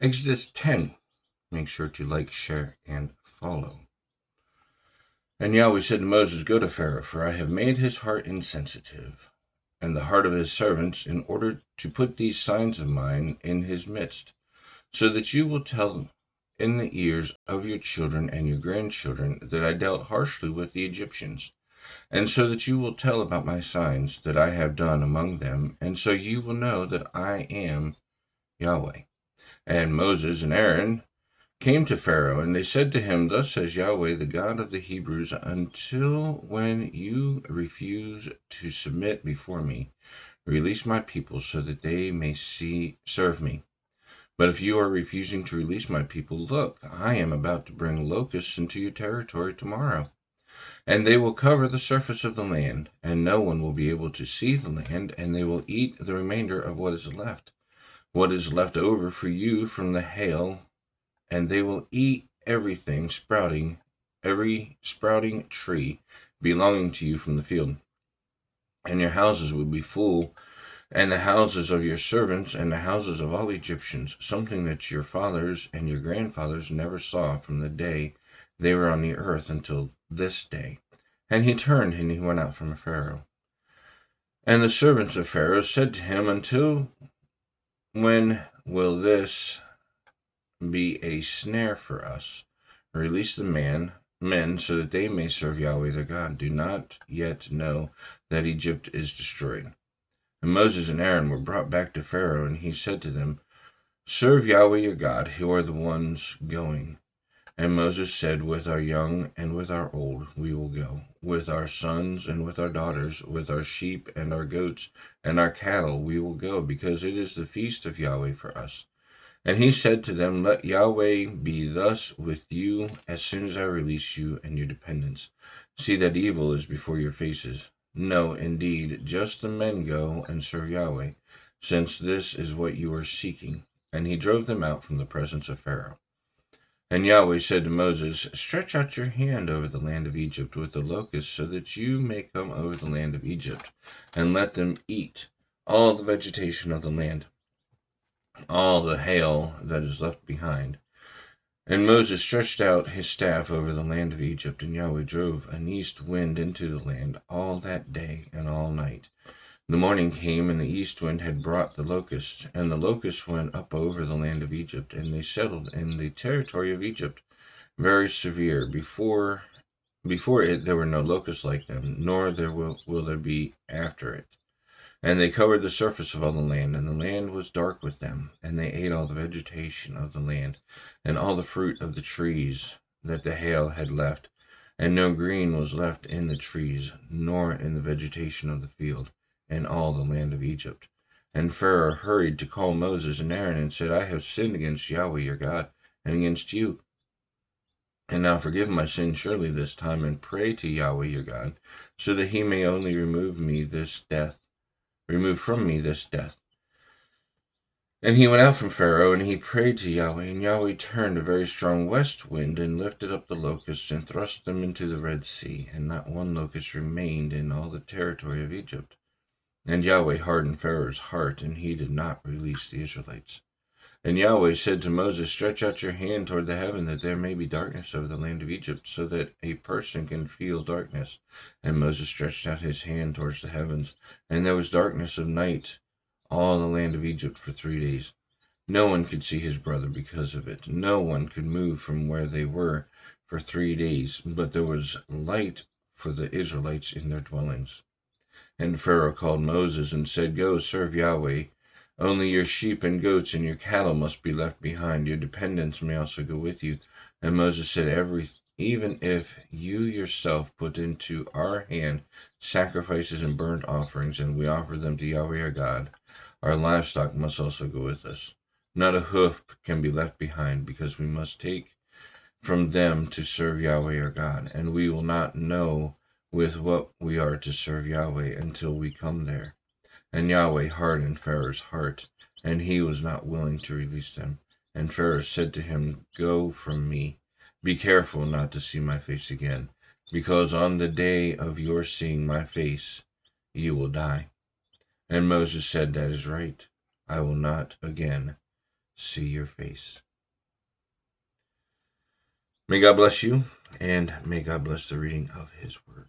Exodus 10. Make sure to like, share, and follow. And Yahweh said to Moses, Go to Pharaoh, for I have made his heart insensitive, and the heart of his servants, in order to put these signs of mine in his midst, so that you will tell in the ears of your children and your grandchildren that I dealt harshly with the Egyptians, and so that you will tell about my signs that I have done among them, and so you will know that I am Yahweh. And Moses and Aaron came to Pharaoh, and they said to him, Thus says Yahweh, the God of the Hebrews, until when you refuse to submit before me, release my people so that they may serve me. But if you are refusing to release my people, look, I am about to bring locusts into your territory tomorrow, and they will cover the surface of the land, and no one will be able to see the land, and they will eat the remainder of what is left over for you from the hail, and they will eat every sprouting tree belonging to you from the field. And your houses will be full, and the houses of your servants, and the houses of all Egyptians, something that your fathers and your grandfathers never saw from the day they were on the earth until this day. And he turned, and he went out from Pharaoh. And the servants of Pharaoh said to him, Until when will this be a snare for us? Release the men, so that they may serve Yahweh their God. Do not yet know that Egypt is destroyed. And Moses and Aaron were brought back to Pharaoh, and he said to them, Serve Yahweh your God, who are the ones going. And Moses said, With our young and with our old we will go, with our sons and with our daughters, with our sheep and our goats and our cattle we will go, because it is the feast of Yahweh for us. And he said to them, Let Yahweh be thus with you as soon as I release you and your dependents. See that evil is before your faces. No, indeed, just the men go and serve Yahweh, since this is what you are seeking. And he drove them out from the presence of Pharaoh. And Yahweh said to Moses, Stretch out your hand over the land of Egypt with the locusts, so that you may come over the land of Egypt, and let them eat all the vegetation of the land, all the hail that is left behind. And Moses stretched out his staff over the land of Egypt, and Yahweh drove an east wind into the land all that day and all night. The morning came, and the east wind had brought the locusts, and the locusts went up over the land of Egypt, and they settled in the territory of Egypt, very severe. Before it there were no locusts like them, nor will there be after it. And they covered the surface of all the land, and the land was dark with them. And they ate all the vegetation of the land, and all the fruit of the trees that the hail had left. And no green was left in the trees, nor in the vegetation of the field, in all the land of Egypt. And Pharaoh hurried to call Moses and Aaron, and said, I have sinned against Yahweh your God, and against you. And now forgive my sin surely this time, and pray to Yahweh your God, so that he may only remove from me this death. And he went out from Pharaoh, and he prayed to Yahweh, and Yahweh turned a very strong west wind, and lifted up the locusts, and thrust them into the Red Sea, and not one locust remained in all the territory of Egypt. And Yahweh hardened Pharaoh's heart, and he did not release the Israelites. And Yahweh said to Moses, Stretch out your hand toward the heaven, that there may be darkness over the land of Egypt, so that a person can feel darkness. And Moses stretched out his hand towards the heavens, and there was darkness of night all the land of Egypt for 3 days. No one could see his brother because of it. No one could move from where they were for 3 days, but there was light for the Israelites in their dwellings. And Pharaoh called Moses and said, Go, serve Yahweh. Only your sheep and goats and your cattle must be left behind. Your dependents may also go with you. And Moses said, Even if you yourself put into our hand sacrifices and burnt offerings, and we offer them to Yahweh our God, our livestock must also go with us. Not a hoof can be left behind, because we must take from them to serve Yahweh our God, and we will not know with what we are to serve Yahweh until we come there. And Yahweh hardened Pharaoh's heart, and he was not willing to release them. And Pharaoh said to him, Go from me. Be careful not to see my face again, because on the day of your seeing my face, you will die. And Moses said, That is right. I will not again see your face. May God bless you, and may God bless the reading of his word.